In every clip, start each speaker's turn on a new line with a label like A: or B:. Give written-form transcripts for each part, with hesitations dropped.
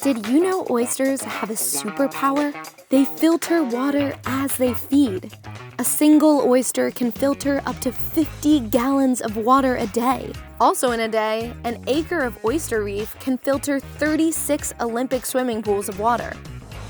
A: Did you know oysters have a superpower? They filter water as they feed. A single oyster can filter up to 50 gallons of water a day. Also in a day, an acre of oyster reef can filter 36 Olympic swimming pools of water.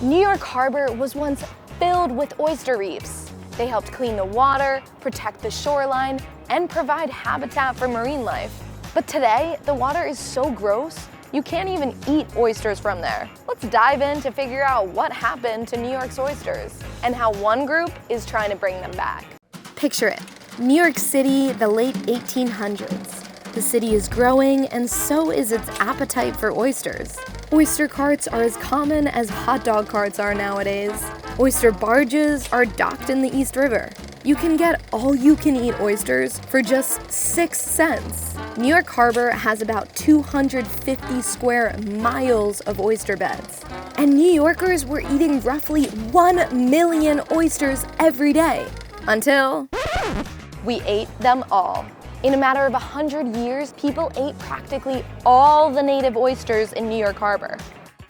A: New York Harbor was once filled with oyster reefs. They helped clean the water, protect the shoreline, and provide habitat for marine life. But today, the water is so gross, you can't even eat oysters from there. Let's dive in to figure out what happened to New York's oysters and how one group is trying to bring them back. Picture it, New York City, the late 1800s. The city is growing, and so is its appetite for oysters. Oyster carts are as common as hot dog carts are nowadays. Oyster barges are docked in the East River. You can get all-you-can-eat oysters for just 6 cents. New York Harbor has about 250 square miles of oyster beds. And New Yorkers were eating roughly 1 million oysters every day. Until we ate them all. In a matter of 100 years, people ate practically all the native oysters in New York Harbor.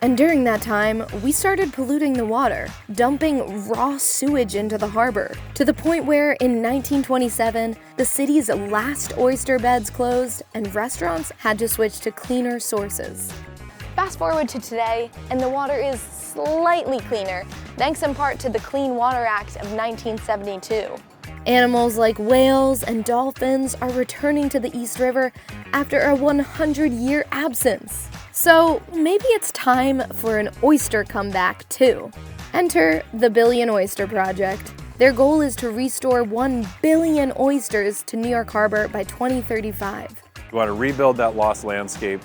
A: And during that time, we started polluting the water, dumping raw sewage into the harbor, to the point where in 1927, the city's last oyster beds closed and restaurants had to switch to cleaner sources. Fast forward to today, and the water is slightly cleaner, thanks in part to the Clean Water Act of 1972. Animals like whales and dolphins are returning to the East River after a 100-year absence. So maybe it's time for an oyster comeback too. Enter the Billion Oyster Project. Their goal is to restore 1 billion oysters to New York Harbor by 2035.
B: We want to rebuild that lost landscape.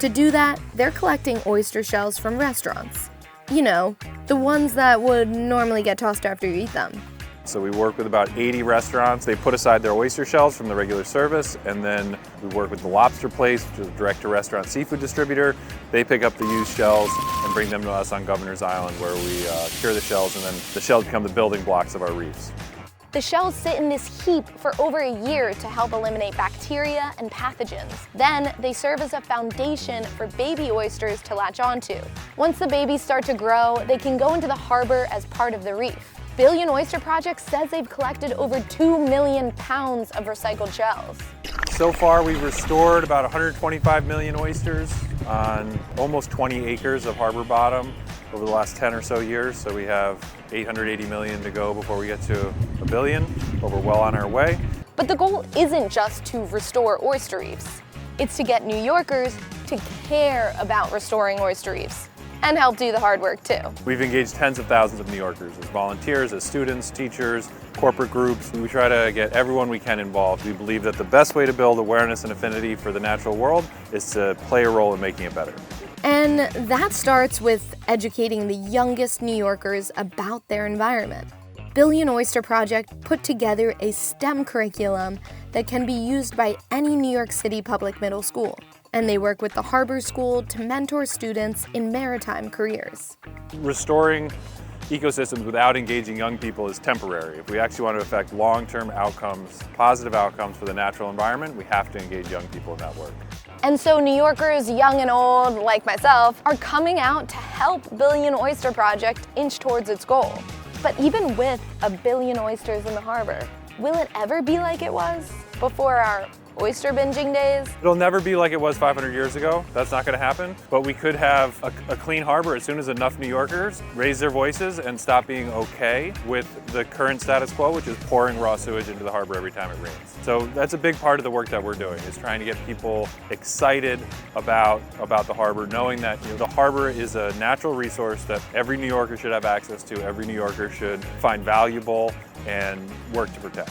A: To do that, they're collecting oyster shells from restaurants. You know, the ones that would normally get tossed after you eat them.
B: So we work with about 80 restaurants. They put aside their oyster shells from the regular service, and then we work with the Lobster Place, which is a direct-to-restaurant seafood distributor. They pick up the used shells and bring them to us on Governor's Island, where we cure the shells, and then the shells become the building blocks of our reefs.
A: The shells sit in this heap for over a year to help eliminate bacteria and pathogens. Then they serve as a foundation for baby oysters to latch onto. Once the babies start to grow, they can go into the harbor as part of the reef. Billion Oyster Project says they've collected over 2 million pounds of recycled shells.
B: So far, we've restored about 125 million oysters on almost 20 acres of harbor bottom over the last 10 or so years. So we have 880 million to go before we get to 1 billion, but we're well on our way.
A: But the goal isn't just to restore oyster reefs. It's to get New Yorkers to care about restoring oyster reefs and help do the hard work too.
B: We've engaged tens of thousands of New Yorkers as volunteers, as students, teachers, corporate groups. We try to get everyone we can involved. We believe that the best way to build awareness and affinity for the natural world is to play a role in making it better.
A: And that starts with educating the youngest New Yorkers about their environment. Billion Oyster Project put together a STEM curriculum that can be used by any New York City public middle school. And they work with the Harbor School to mentor students in maritime careers.
B: Restoring ecosystems without engaging young people is temporary. If we actually want to affect long-term outcomes, positive outcomes for the natural environment, we have to engage young people in that work.
A: And so New Yorkers, young and old, like myself, are coming out to help Billion Oyster Project inch towards its goal. But even with 1 billion oysters in the harbor, will it ever be like it was before our oyster binging days?
B: It'll never be like it was 500 years ago. That's not going to happen. But we could have a clean harbor as soon as enough New Yorkers raise their voices and stop being okay with the current status quo, which is pouring raw sewage into the harbor every time it rains. So that's a big part of the work that we're doing, is trying to get people excited about the harbor, knowing that the harbor is a natural resource that every New Yorker should have access to, every New Yorker should find valuable and work to protect.